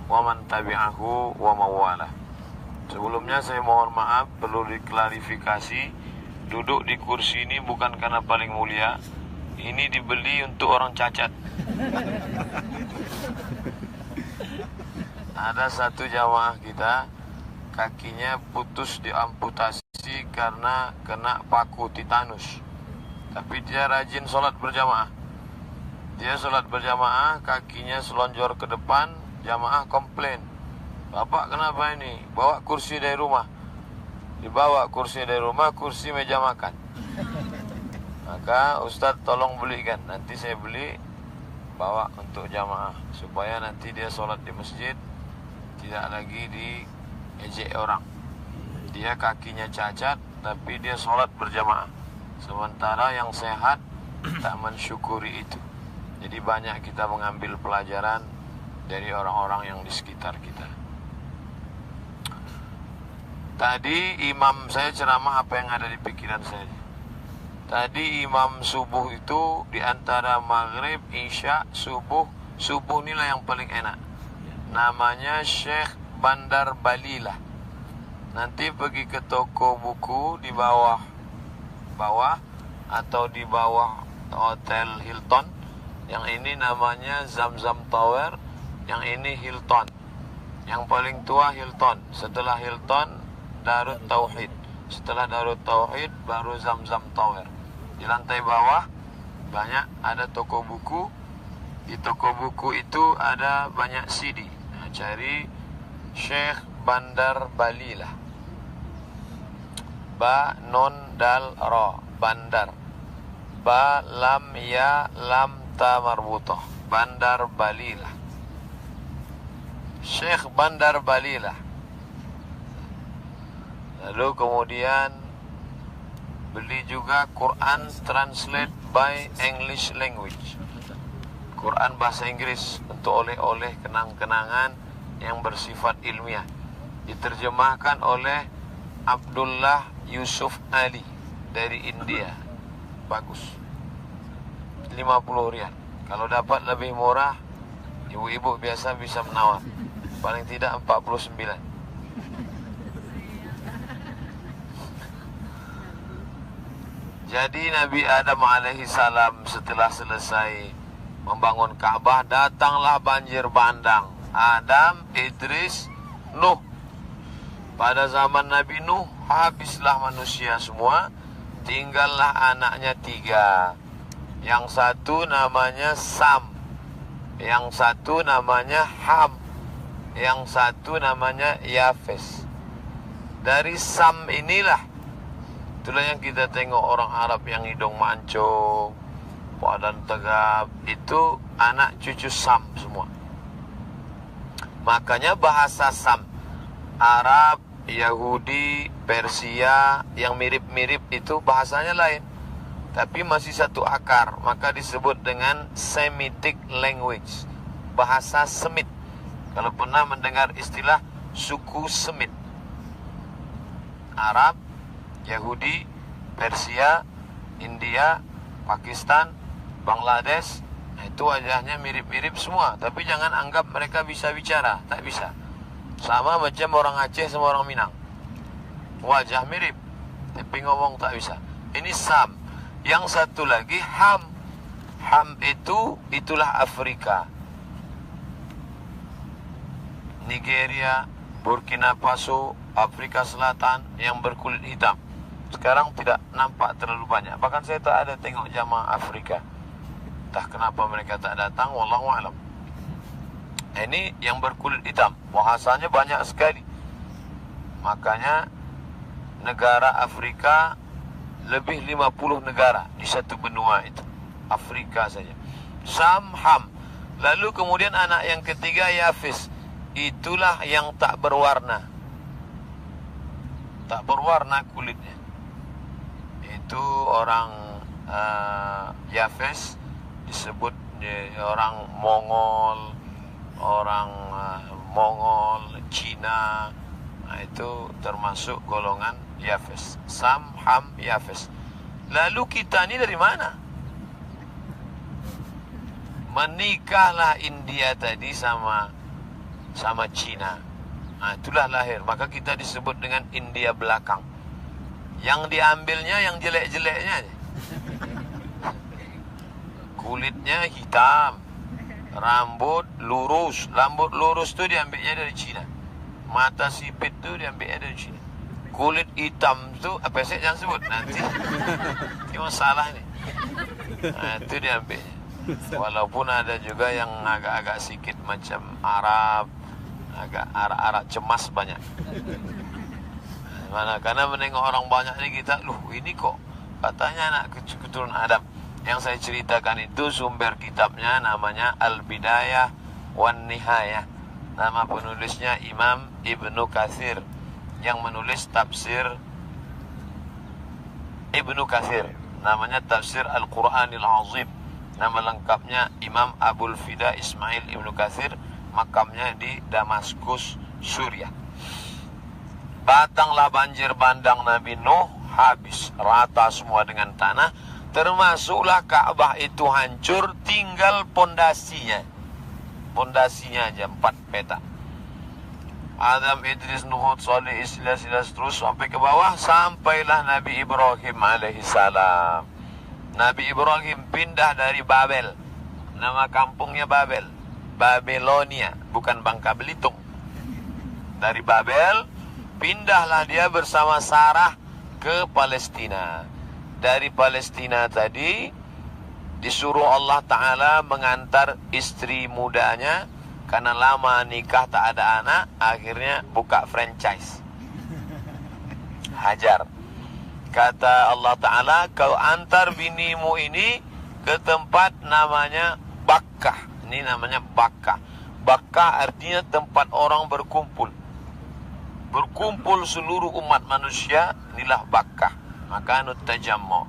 wa man tabi'ahu wa mawalah. Sebelumnya saya mohon maaf, perlu diklarifikasi. Duduk di kursi ini bukan karena paling mulia. Ini dibeli untuk orang cacat. Ada satu jamaah kita, kakinya putus diamputasi karena kena paku titanus. Tapi dia rajin sholat berjamaah. Dia sholat berjamaah, kakinya selonjor ke depan, jamaah komplain. Bapak kenapa ini? Bawa kursi dari rumah. Dibawa kursi dari rumah, kursi meja makan. Maka Ustadz tolong belikan. Nanti saya beli, bawa untuk jamaah. Supaya nanti dia sholat di masjid, tidak lagi diejek orang. Dia kakinya cacat, tapi dia sholat berjamaah. Sementara yang sehat tak mensyukuri itu. Jadi banyak kita mengambil pelajaran dari orang-orang yang di sekitar kita. Tadi imam saya ceramah apa yang ada di pikiran saya. Tadi imam subuh itu di antara maghrib, isya, subuh inilah yang paling enak. Namanya Syekh Bandar Balilah. Nanti pergi ke toko buku di bawah atau di bawah Hotel Hilton. Yang ini namanya Zamzam Tower, yang ini Hilton. Yang paling tua Hilton. Setelah Hilton Darut Tauhid. Setelah Darut Tauhid baru Zamzam Tower. Di lantai bawah banyak ada toko buku. Di toko buku itu ada banyak CD. Nah, cari Syekh Bandar Balilah. Ba non dal ra, Bandar. Ba lam ya lam ta marbutoh. Bandar Balilah. Syekh Bandar Balilah. Lalu kemudian beli juga Quran Translate by English Language. Quran bahasa Inggris untuk oleh-oleh kenang-kenangan yang bersifat ilmiah. Diterjemahkan oleh Abdullah Yusuf Ali dari India. Bagus. 50 rial. Kalau dapat lebih murah, ibu-ibu biasa bisa menawar. Paling tidak 49. Jadi Nabi Adam alaihi salam setelah selesai membangun Ka'bah, datanglah banjir bandang. Adam, Idris, Nuh. Pada zaman Nabi Nuh habislah manusia semua, tinggallah anaknya 3. Yang satu namanya Sam, yang satu namanya Ham, yang satu namanya Yafes. Dari Sam inilah, itulah yang kita tengok orang Arab yang hidung mancung, badan tegap, itu anak cucu Sam semua. Makanya bahasa Sam, Arab, Yahudi, Persia yang mirip-mirip itu bahasanya lain, tapi masih satu akar, maka disebut dengan Semitic language, bahasa Semit. Kalau pernah mendengar istilah suku Semit, Arab, Yahudi, Persia, India, Pakistan, Bangladesh, itu wajahnya mirip-mirip semua. Tapi jangan anggap mereka bisa bicara, tak bisa. Sama macam orang Aceh sama orang Minang, wajah mirip, tapi ngomong tak bisa. Ini Sam. Yang satu lagi Ham. Ham itulah Afrika. Nigeria, Burkina Faso, Afrika Selatan yang berkulit hitam. Sekarang tidak nampak terlalu banyak. Bahkan saya tak ada tengok jamaah Afrika. Entah kenapa mereka tak datang, wallahu alam. Ini yang berkulit hitam, bahasanya banyak sekali. Makanya negara Afrika lebih 50 negara di satu benua itu. Afrika saja. Sam, Ham. Lalu kemudian anak yang ketiga Yafis. Itulah yang tak berwarna. Tak berwarna kulitnya. Itu orang Yafes, disebut orang Mongol, Cina. Nah, itu termasuk golongan Yafes. Sam, Ham, Yafes. Lalu kita ini dari mana? Menikahlah India tadi sama sama Cina. Nah, itulah lahir. Maka kita disebut dengan India belakang. Yang diambilnya yang jelek-jeleknya aja. Kulitnya hitam, rambut lurus. Rambut lurus tu diambilnya dari Cina. Mata sipit tu diambilnya dari Cina. Kulit hitam tu apa sih jangan sebut nanti. Ini masalah ni. Nah, itu diambilnya. Walaupun ada juga yang agak-agak sikit macam Arab, agak arak-arak cemas banyak. Mana? Karena menengok orang banyak ni kita, ini kok katanya anak keturunan Adam. Yang saya ceritakan itu sumber kitabnya namanya Al-Bidayah wan Nihayah. Nama penulisnya Imam Ibnu Katsir, yang menulis tafsir Ibnu Katsir. Namanya Tafsir Al-Quranil Azim. Nama lengkapnya Imam Abul Fida Ismail Ibnu Katsir. Makamnya di Damaskus, Suriah. Datanglah banjir bandang Nabi Nuh, habis rata semua dengan tanah, termasuklah Ka'bah itu hancur, tinggal pondasinya. Pondasinya aja 4 petak. Adam, Idris, Nuh, Saleh, Islas terus sampai ke bawah, sampailah Nabi Ibrahim alaihissalam. Nabi Ibrahim pindah dari Babel. Nama kampungnya Babel, Babelonia, bukan Bangka Belitung. Dari Babel pindahlah dia bersama Sarah ke Palestina. Dari Palestina tadi disuruh Allah Ta'ala mengantar istri mudanya, karena lama nikah tak ada anak, akhirnya buka franchise. Hajar. Kata Allah Ta'ala, kau antar binimu ini ke tempat namanya Bakkah. Ini namanya Bakkah. Bakkah artinya tempat orang berkumpul. Berkumpul seluruh umat manusia, inilah Bakkah. Makanut tajammu.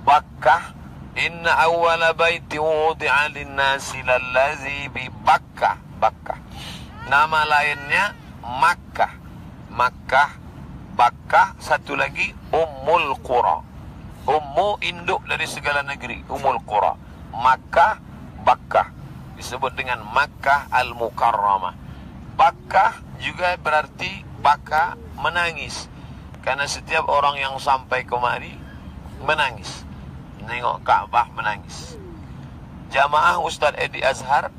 Bakkah, inna awwala baiti wudi'a linnasi lallazi bi Bakkah. Bakkah. Nama lainnya Makkah. Makkah, Bakkah, satu lagi Ummul Qura. Ummu induk dari segala negeri, Ummul Qura. Makkah, Bakkah. Disebut dengan Makkah Al-Mukarramah. Bakkah juga berarti baka, menangis. Karena setiap orang yang sampai kemari menangis. Menengok Ka'bah menangis. Jamaah Ustaz Edi Azhar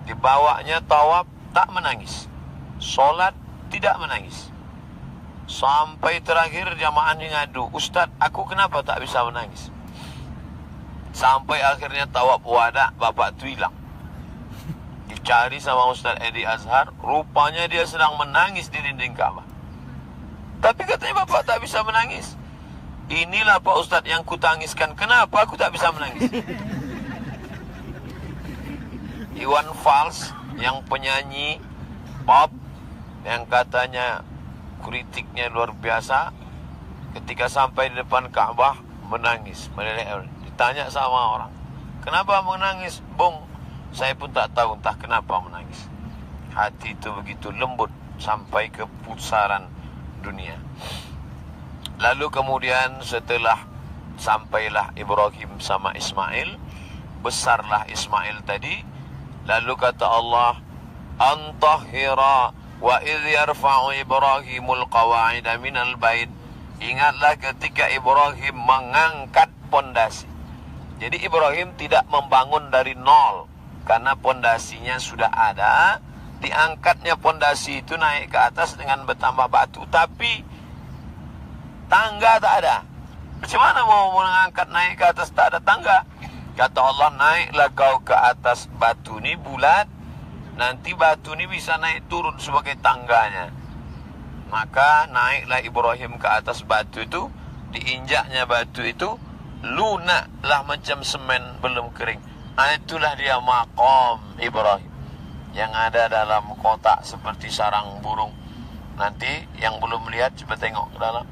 dibawanya tawaf tak menangis. Solat tidak menangis. Sampai terakhir jamaahnya ngadu, Ustaz, aku kenapa tak bisa menangis? Sampai akhirnya tawaf wada, bapak tu hilang. Dicari sama Ustaz Edi Azhar, rupanya dia sedang menangis di dinding Ka'bah. Tapi katanya bapak tak bisa menangis. Inilah Pak Ustaz yang kutangiskan, kenapa aku tak bisa menangis? Iwan Fals yang penyanyi pop, yang katanya kritiknya luar biasa, ketika sampai di depan Ka'bah menangis, meleleh. Ditanya sama orang, kenapa menangis? Bung, saya pun tak tahu entah kenapa menangis. Hati itu begitu lembut sampai ke pusaran dunia. Lalu kemudian setelah sampailah Ibrahim sama Ismail, besarlah Ismail tadi. Lalu kata Allah, antahira wa idh yarfa'u Ibrahimul qawa'ida minal bait. Ingatlah ketika Ibrahim mengangkat pondasi. Jadi Ibrahim tidak membangun dari nol, karena pondasinya sudah ada. Diangkatnya pondasi itu naik ke atas dengan bertambah batu, tapi tangga tak ada. Macam mana mau mengangkat naik ke atas tak ada tangga? Kata Allah, naiklah kau ke atas batu ni bulat, nanti batu ni bisa naik turun sebagai tangganya. Maka naiklah Ibrahim ke atas batu itu, diinjaknya batu itu lunaklah macam semen belum kering. Itulah dia maqam Ibrahim, yang ada dalam kotak seperti sarang burung. Nanti yang belum melihat coba tengok ke dalam,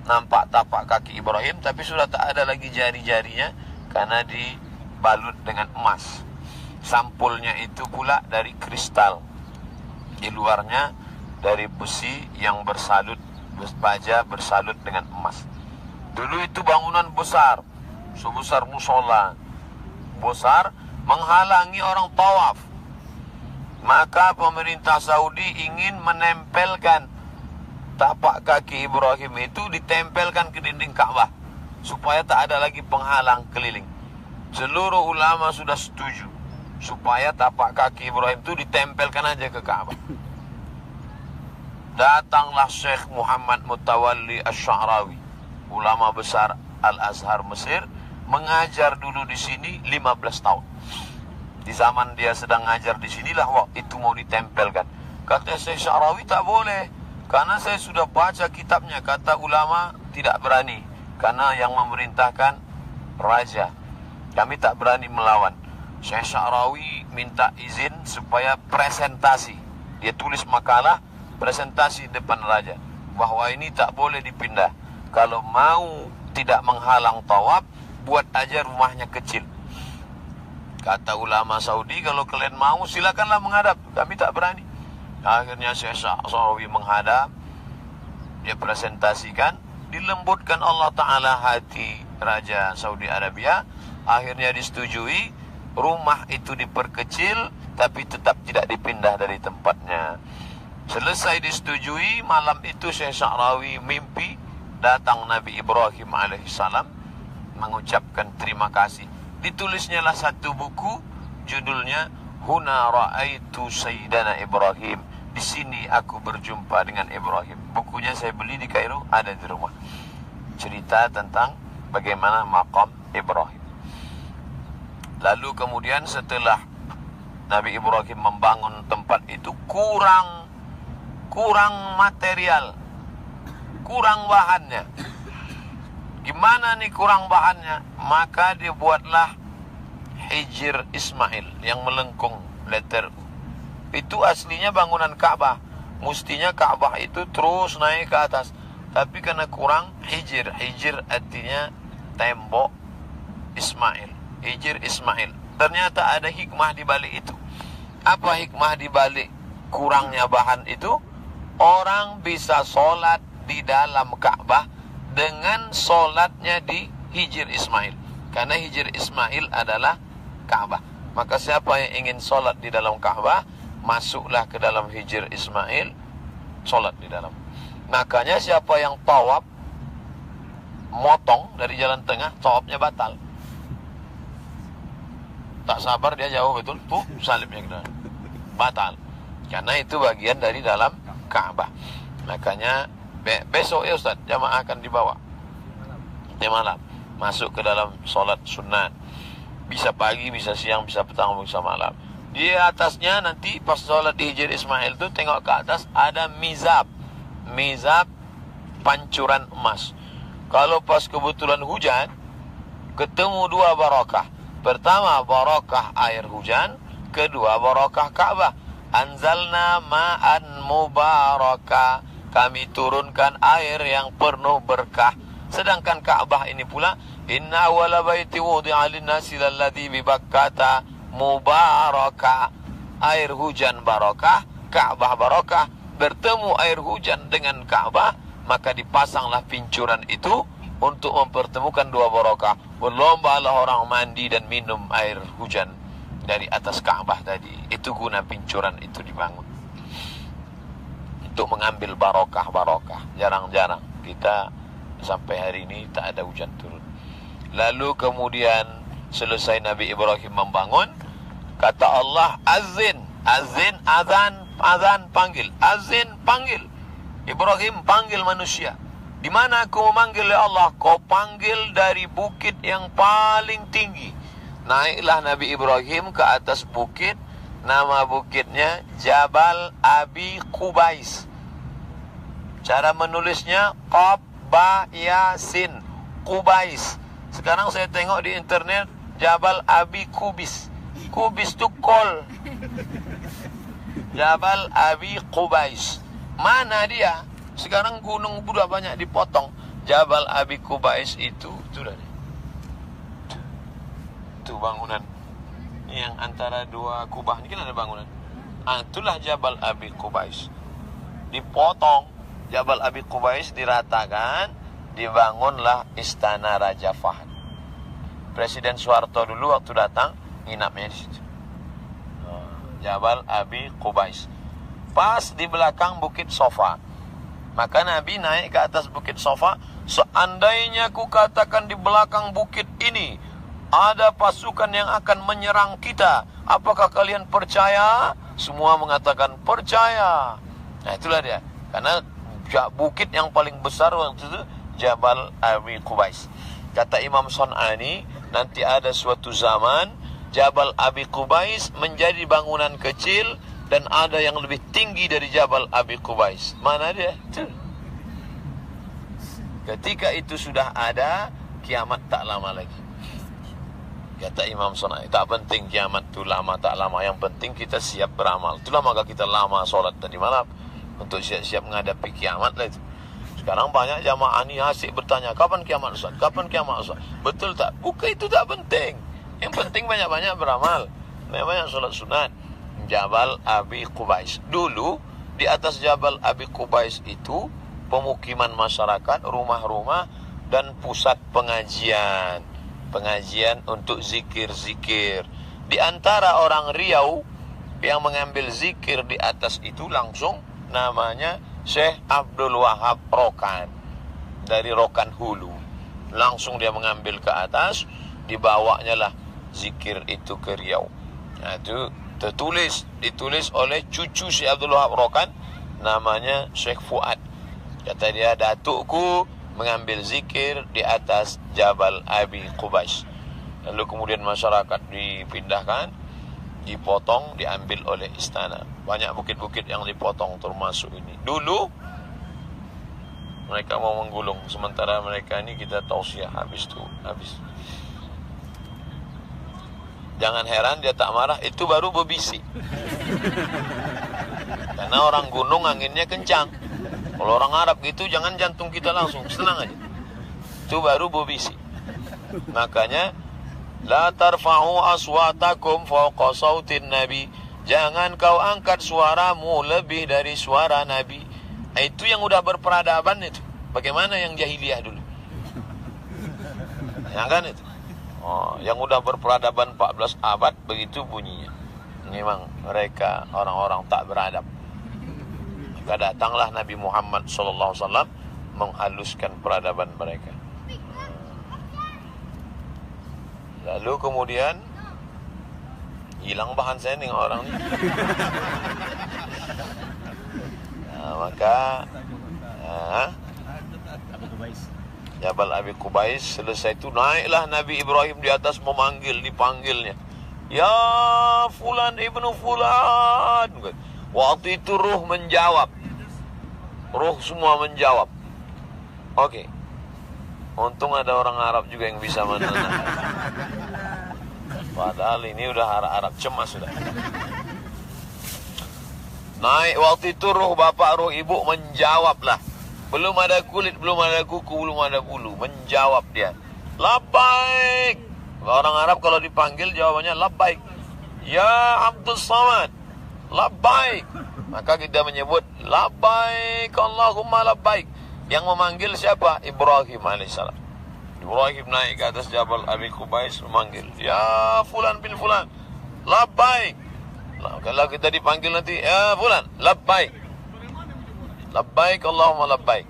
nampak tapak kaki Ibrahim, tapi sudah tak ada lagi jari-jarinya karena dibalut dengan emas. Sampulnya itu pula dari kristal, di luarnya dari besi yang bersalut, baja bersalut dengan emas. Dulu itu bangunan besar, sebesar musola, besar, menghalangi orang tawaf. Maka pemerintah Saudi ingin menempelkan tapak kaki Ibrahim itu ditempelkan ke dinding Ka'bah supaya tak ada lagi penghalang keliling. Seluruh ulama sudah setuju supaya tapak kaki Ibrahim itu ditempelkan aja ke Ka'bah. Datanglah Syekh Muhammad Mutawalli Asy-Sya'rawi, ulama besar Al-Azhar Mesir, mengajar dulu di sini 15 tahun. Di zaman dia sedang ngajar di sinilah waktu itu mau ditempelkan. Kata Syekh Sya'rawi tak boleh, karena saya sudah baca kitabnya. Kata ulama tidak berani, karena yang memerintahkan raja. Kami tak berani melawan. Syekh Sya'rawi minta izin supaya presentasi. Dia tulis makalah presentasi depan raja bahwa ini tak boleh dipindah. Kalau mau tidak menghalang tawaf, buat aja rumahnya kecil. Kata ulama Saudi, kalau kalian mau silakanlah menghadap, kami tak berani. Akhirnya Syekh Sya'rawi menghadap, dia presentasikan, dilembutkan Allah Ta'ala hati Raja Saudi Arabia. Akhirnya disetujui, rumah itu diperkecil tapi tetap tidak dipindah dari tempatnya. Selesai disetujui, malam itu Syekh Sya'rawi mimpi datang Nabi Ibrahim alaihissalam mengucapkan terima kasih. Ditulisnya lah satu buku, judulnya Huna Ra'aitu Sayyidana Ibrahim. Di sini aku berjumpa dengan Ibrahim. Bukunya saya beli di Kairo, ada di rumah. Cerita tentang bagaimana maqam Ibrahim. Lalu kemudian setelah Nabi Ibrahim membangun tempat itu, kurang material, kurang bahannya. Gimana nih kurang bahannya? Maka dia buatlah Hijr Ismail yang melengkung letter U. Itu aslinya bangunan Ka'bah. Mestinya Ka'bah itu terus naik ke atas. Tapi karena kurang Hijr. Hijr artinya tembok Ismail. Hijr Ismail. Ternyata ada hikmah di balik itu. Apa hikmah di balik kurangnya bahan itu? Orang bisa sholat di dalam Ka'bah dengan sholatnya di Hijr Ismail. Karena Hijr Ismail adalah Ka'bah. Maka siapa yang ingin sholat di dalam Ka'bah, masuklah ke dalam Hijr Ismail, sholat di dalam. Makanya siapa yang tawaf motong dari jalan tengah, tawafnya batal. Tak sabar dia jauh betul, salibnya ke dalam, batal. Karena itu bagian dari dalam Ka'bah. Makanya besok ya Ustaz, jamaah akan dibawa di malam masuk ke dalam solat sunat. Bisa pagi, bisa siang, bisa petang, bisa malam. Di atasnya nanti pas solat di Hijr Ismail itu tengok ke atas ada mizab pancuran emas. Kalau pas kebetulan hujan, ketemu dua barakah. Pertama barakah air hujan, kedua barakah Ka'bah. Anzalna ma'an mubarakah, kami turunkan air yang penuh berkah. Sedangkan Ka'bah ini pula, inna awwala baiti wudi'a lin-nasi lalladzi bi Bakkata mubarakah. Air hujan barakah, Ka'bah barakah. Bertemu air hujan dengan Ka'bah, maka dipasanglah pincuran itu untuk mempertemukan dua barakah. Berlombalah orang mandi dan minum air hujan dari atas Ka'bah tadi. Itu guna pincuran itu dibangun untuk mengambil barokah. Jarang-jarang kita sampai hari ini tak ada hujan turun. Lalu kemudian selesai Nabi Ibrahim membangun, kata Allah, azan panggil, azin panggil. Ibrahim panggil manusia. Di mana aku memanggil ya Allah? Kau panggil dari bukit yang paling tinggi. Naiklah Nabi Ibrahim ke atas bukit. Nama bukitnya Jabal Abi Qubais. Cara menulisnya Qaf Ba Yasin Qubais. Sekarang saya tengok di internet Jabal Abi Qubis. Qubis itu kol. Jabal Abi Qubais. Mana dia? Sekarang gunung sudah banyak dipotong. Jabal Abi Qubais itu sudah. Itu bangunan yang antara dua kubah ini kan ada bangunan. Itulah Jabal Abi Qubais. Dipotong Jabal Abi Qubais, diratakan, dibangunlah Istana Raja Fahd. Presiden Soeharto dulu waktu datang nginapnya di situ. Jabal Abi Qubais. Pas di belakang Bukit Sofa. Maka Nabi naik ke atas Bukit Sofa. Seandainya ku katakan di belakang bukit ini ada pasukan yang akan menyerang kita, apakah kalian percaya? Semua mengatakan percaya. Nah itulah dia. Karena bukit yang paling besar waktu itu Jabal Abi Qubais. Kata Imam Son'ani, nanti ada suatu zaman Jabal Abi Qubais menjadi bangunan kecil dan ada yang lebih tinggi dari Jabal Abi Qubais. Mana dia? Ketika itu sudah ada, kiamat tak lama lagi. Kata Imam Son'ani, tak penting kiamat itu lama tak lama, yang penting kita siap beramal. Itulah maka kita lama sholat tadi malam untuk siap-siap menghadapi kiamat lah itu. Sekarang banyak jamaah ni asyik bertanya, kapan kiamat Ustaz? Kapan kiamat Ustaz? Betul tak? Bukan itu tak penting. Yang penting banyak-banyak beramal. Banyak-banyak sholat sunat. Jabal Abi Qubais. Dulu di atas Jabal Abi Qubais itu pemukiman masyarakat, rumah-rumah dan pusat pengajian. Pengajian untuk zikir-zikir. Di antara orang Riau yang mengambil zikir di atas itu langsung namanya Syekh Abdul Wahab Rokan dari Rokan Hulu. Langsung dia mengambil ke atas, dibawanya lah zikir itu ke Riau. Nah, itu ditulis oleh cucu Syekh Abdul Wahab Rokan, namanya Syekh Fuad. Kata dia, datukku mengambil zikir di atas Jabal Abi Qubais. Lalu kemudian masyarakat dipindahkan, dipotong, diambil oleh istana. Banyak bukit-bukit yang dipotong termasuk ini. Dulu mereka mau menggulung, sementara mereka ini kita tausiah, habis. Jangan heran dia tak marah, itu baru berbisik. Karena orang gunung anginnya kencang. Kalau orang Arab gitu jangan jantung kita langsung, senang aja. Itu baru berbisik. Makanya la tarfa'u aswatakum fawqa sautin nabi. Jangan kau angkat suaramu lebih dari suara Nabi. Itu yang udah berperadaban itu. Bagaimana yang jahiliyah dulu? Ya kan itu. Oh, yang udah berperadaban 14 abad begitu bunyinya. Memang mereka orang-orang tak beradab. Maka datanglah Nabi Muhammad SAW menghaluskan peradaban mereka. Lalu kemudian hilang bahan saya nih orang ni. Maka Jabal Abi Qubais selesai itu naiklah Nabi Ibrahim di atas dipanggilnya. Ya Fulan ibnu Fulan. Waktu itu ruh menjawab. Ruh semua menjawab. Oke. Untung ada orang Arab juga yang bisa menenangkan. Padahal ini udah Arab cemas sudah. Naik waktu itu ruh bapak, ruh ibu menjawablah. Belum ada kulit, belum ada kuku, belum ada bulu. Menjawab dia. Labbaik. Orang Arab kalau dipanggil jawabannya labbaik. Ya Abdul Samad. Labbaik. Maka kita menyebut labbaik Allahumma labbaik. Yang memanggil siapa? Ibrahim alaihissalam. Ibrahim naik ke atas Jabal Abi Qubais memanggil, ya Fulan bin Fulan, labbaik. Kalau kita dipanggil nanti, ya Fulan, labbaik. Labbaik Allahumma labbaik.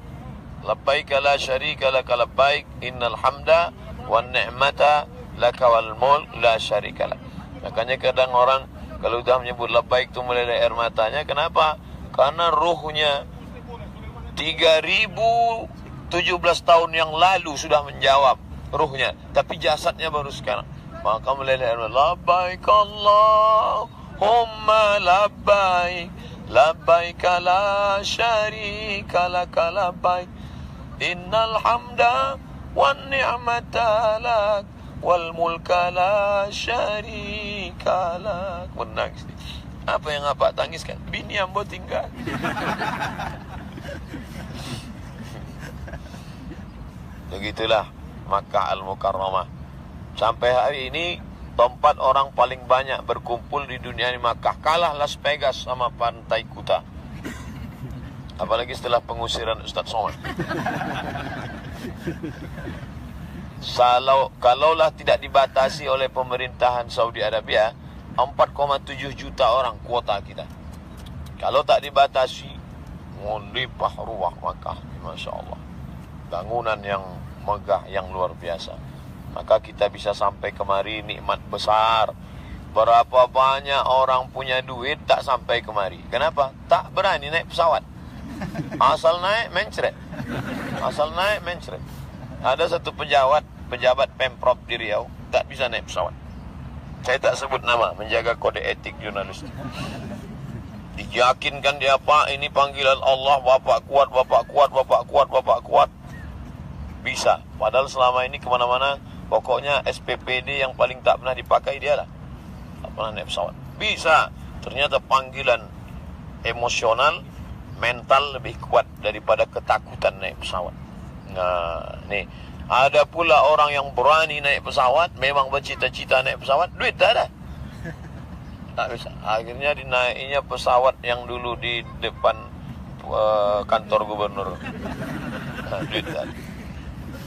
Labbaik la syarika laka labbaik. Innal hamda wan ni'mata laka wal mulk la syarika lak. Makanya kadang orang kalau sudah menyebut labbaik itu meleleh air matanya. Kenapa? Karena ruhnya 3017 tahun yang lalu sudah menjawab ruhnya, tapi jasadnya baru sekarang. Maka meleleh air mata. Labbaik Allahumma labbaik. Labbaik la syarika laka labbaik. Innal hamda wan ni'mata lak wal mulka la syarika lak. Menangis. Apa yang apa tangiskan? Bini ambo tinggal. Begitulah Makkah Al-Mukarramah. Sampai hari ini tempat orang paling banyak berkumpul di dunia ini Makkah. Kalah Las Vegas sama Pantai Kuta. Apalagi setelah pengusiran Ustaz Somad. Kalaulah tidak dibatasi oleh pemerintahan Saudi Arabia, 4,7 juta orang kuota kita. Kalau tak dibatasi, limpah ruah Makkah, Masya Allah. Bangunan yang megah, yang luar biasa. Maka kita bisa sampai kemari, nikmat besar. Berapa banyak orang punya duit tak sampai kemari. Kenapa? Tak berani naik pesawat. Asal naik mencret. Asal naik mencret. Ada satu pejabat Pemprov di Riau tak bisa naik pesawat. Saya tak sebut nama, menjaga kode etik jurnalistik. Diyakinkan dia, Pak, ini panggilan Allah, Bapak kuat, Bapak kuat, Bapak kuat, Bapak kuat. Bisa. Padahal selama ini kemana-mana, pokoknya SPPD yang paling tak pernah dipakai dia lah. Tak pernah naik pesawat. Bisa. Ternyata panggilan emosional, mental lebih kuat daripada ketakutan naik pesawat. Nah, nih. Ada pula orang yang berani naik pesawat, memang bercita-cita naik pesawat, duit tak ada. Tak bisa. Akhirnya dinaikinya pesawat yang dulu di depan kantor gubernur. Nah, duit tak ada.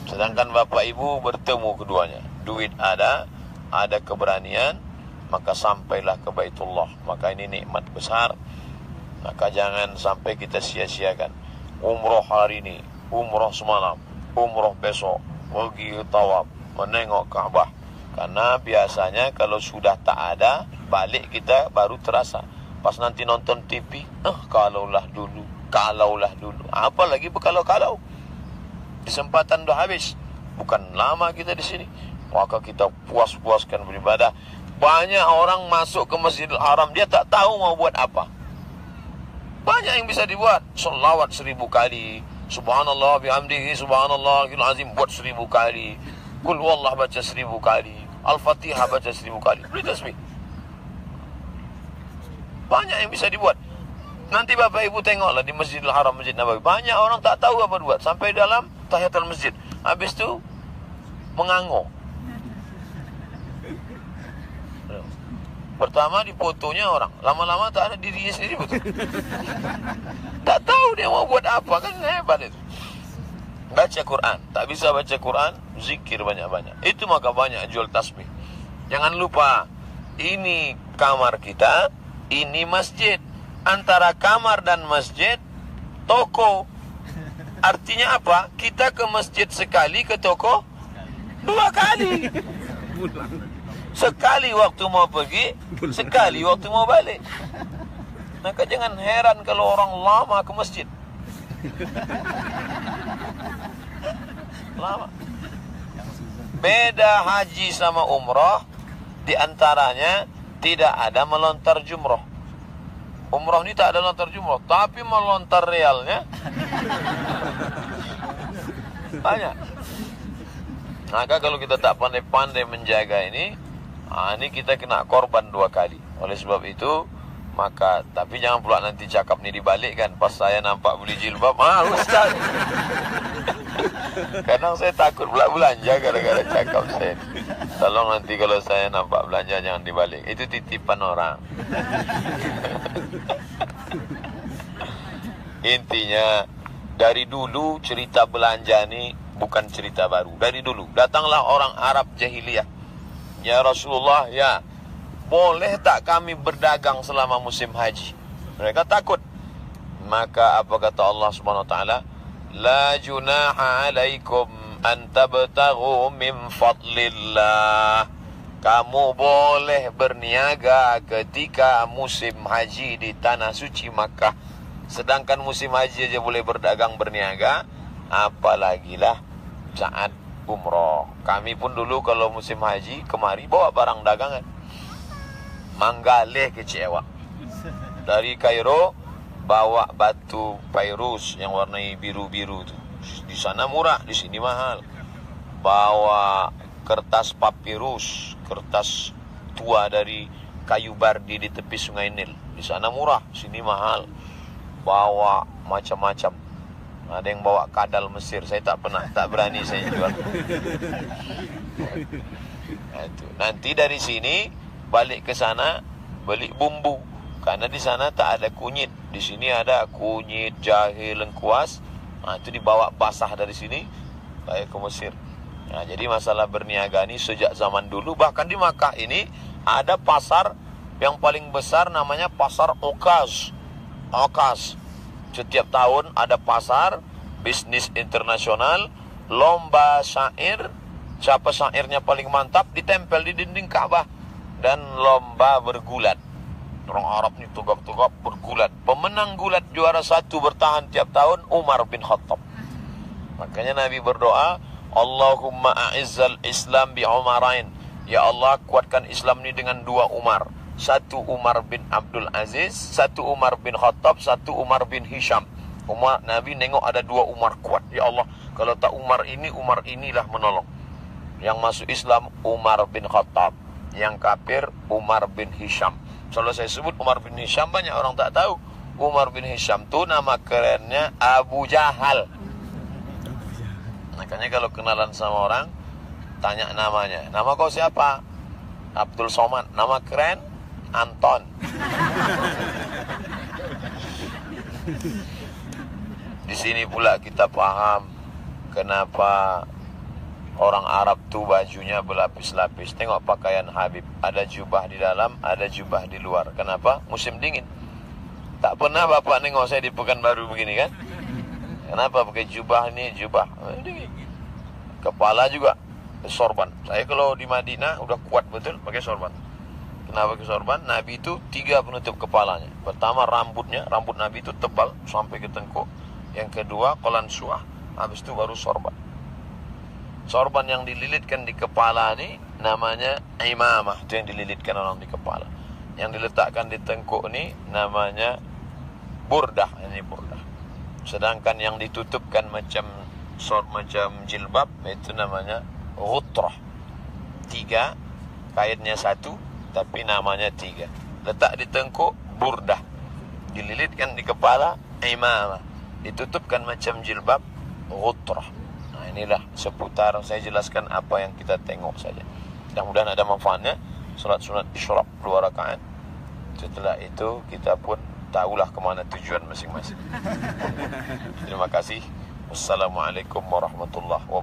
Sedangkan bapak ibu bertemu keduanya. Duit ada keberanian, maka sampailah ke Baitullah. Maka ini nikmat besar. Maka jangan sampai kita sia-siakan. Umroh hari ini, umroh semalam, umroh besok, pergi tawaf, menengok Ka'bah. Karena biasanya kalau sudah tak ada, balik kita baru terasa. Pas nanti nonton TV, kalaulah dulu. Apalagi berkalau-kalau. Kesempatan dah habis. Bukan lama kita di sini. Maka kita puas-puaskan beribadah. Banyak orang masuk ke Masjidil Haram, dia tak tahu mau buat apa. Banyak yang bisa dibuat. Selawat 1000 kali. Subhanallah bihamdihi, subhanallahil azim, buat 1000 kali. Qul huwallah baca 1000 kali. Al-Fatihah baca 1000 kali. Beri tasbih. Banyak yang bisa dibuat. Nanti bapak ibu tengoklah di Masjidil Haram, Masjid Nabawi. Banyak orang tak tahu apa buat. Sampai dalam tahiyatul masjid. Habis tu mengangguk. Pertama difotonya orang, lama-lama tak ada dirinya sendiri betul. Tak tahu dia mau buat apa, kan hebat itu. Baca Quran, tak bisa baca Quran, zikir banyak-banyak. Itu maka banyak jual tasbih. Jangan lupa, ini kamar kita, ini masjid. Antara kamar dan masjid, toko. Artinya apa? Kita ke masjid sekali, ke toko 2 kali. Sekali waktu mau pergi, sekali waktu mau balik. Maka jangan heran kalau orang lama ke masjid. Lama. Beda haji sama umrah, di antaranya tidak ada melontar jumrah. Umrah ini tak ada lontar jumrah, tapi melontar realnya banyak. Maka kalau kita tak pandai-pandai menjaga ini kita kena korban 2 kali. Oleh sebab itu, maka, tapi jangan pula nanti cakap ni dibalikkan. Pas saya nampak beli jilbab, Ustaz. Kadang saya takut pula belanja gara-gara cakap saya. Tolong nanti kalau saya nampak belanja jangan dibalik. Itu titipan orang. Intinya, dari dulu cerita belanja ni bukan cerita baru. Dari dulu, datanglah orang Arab jahiliyah. Ya Rasulullah, ya, boleh tak kami berdagang selama musim haji? Mereka takut. Maka apa kata Allah Subhanahu wa taala? La junaha alaikum an tabtaghu min fadlillah. Kamu boleh berniaga ketika musim haji di tanah suci Makkah. Sedangkan musim haji aja boleh berdagang berniaga, apalagilah saat umroh. Kami pun dulu kalau musim haji kemari bawa barang dagangan. Manggale kecewa. Dari Kairo bawa batu pairus yang warnai biru-biru tu. Di sana murah, di sini mahal. Bawa kertas papirus, kertas tua dari kayu bardi di tepi Sungai Nil. Di sana murah, sini mahal. Bawa macam-macam. Ada yang bawa kadal Mesir, saya tak pernah, tak berani saya jual. Nanti dari sini balik ke sana beli bumbu, karena di sana tak ada kunyit, di sini ada kunyit, jahe, lengkuas. Itu dibawa basah dari sini balik ke Mesir. Jadi masalah berniaga ini sejak zaman dulu, bahkan di Makkah ini ada pasar Yang paling besar namanya pasar Okaz. Okaz. Setiap tahun ada pasar bisnis internasional, lomba syair. Siapa syairnya paling mantap ditempel di dinding Ka'bah, dan lomba bergulat. Orang Arab ini tugap-tugap bergulat. Pemenang gulat juara 1 bertahan tiap tahun Umar bin Khattab. Makanya Nabi berdoa, Allahumma a'izzal Islam bi Umarain. Ya Allah, kuatkan Islam ini dengan 2 Umar. 1 Umar bin Abdul Aziz, 1 Umar bin Khattab, 1 Umar bin Hisham. Nabi nengok ada 2 Umar kuat. Ya Allah, kalau tak Umar inilah menolong. Yang masuk Islam Umar bin Khattab, yang kafir Umar bin Hisham. Kalau saya sebut Umar bin Hisham, banyak orang tak tahu. Umar bin Hisham tu nama kerennya Abu Jahal. Makanya kalau kenalan sama orang, tanya namanya. Nama kau siapa? Abdul Somad. Nama keren? Anton. Di sini pula kita paham kenapa orang Arab tu bajunya berlapis-lapis. Tengok pakaian Habib, ada jubah di dalam, ada jubah di luar. Kenapa? Musim dingin. Tak pernah bapak nengok saya di Pekanbaru begini kan? Kenapa pakai jubah ini? Jubah dingin. Kepala juga sorban. Saya kalau di Madinah udah kuat betul pakai sorban. Kenapa pakai sorban? Nabi itu 3 penutup kepalanya. Pertama rambutnya, rambut Nabi itu tebal sampai ke tengkuk. Yang kedua qalansuah. Habis itu baru sorban. Sorban yang dililitkan di kepala ini namanya imamah. Itu yang dililitkan orang di kepala. Yang diletakkan di tengkuk ini namanya burdah. Ini burdah. Sedangkan yang ditutupkan macam jilbab itu namanya ghutrah. 3, kainnya 1 tapi namanya 3. Letak di tengkuk burdah. Dililitkan di kepala imamah. Ditutupkan macam jilbab ghutrah. Nah, inilah seputar saya jelaskan apa yang kita tengok saja. Mudah-mudahan ada manfaatnya. Salat sunat isyraq 2 rakaat. Setelah itu kita pun tahulah kemana tujuan masing-masing. Terima kasih. Wassalamualaikum warahmatullahi wabarakatuh.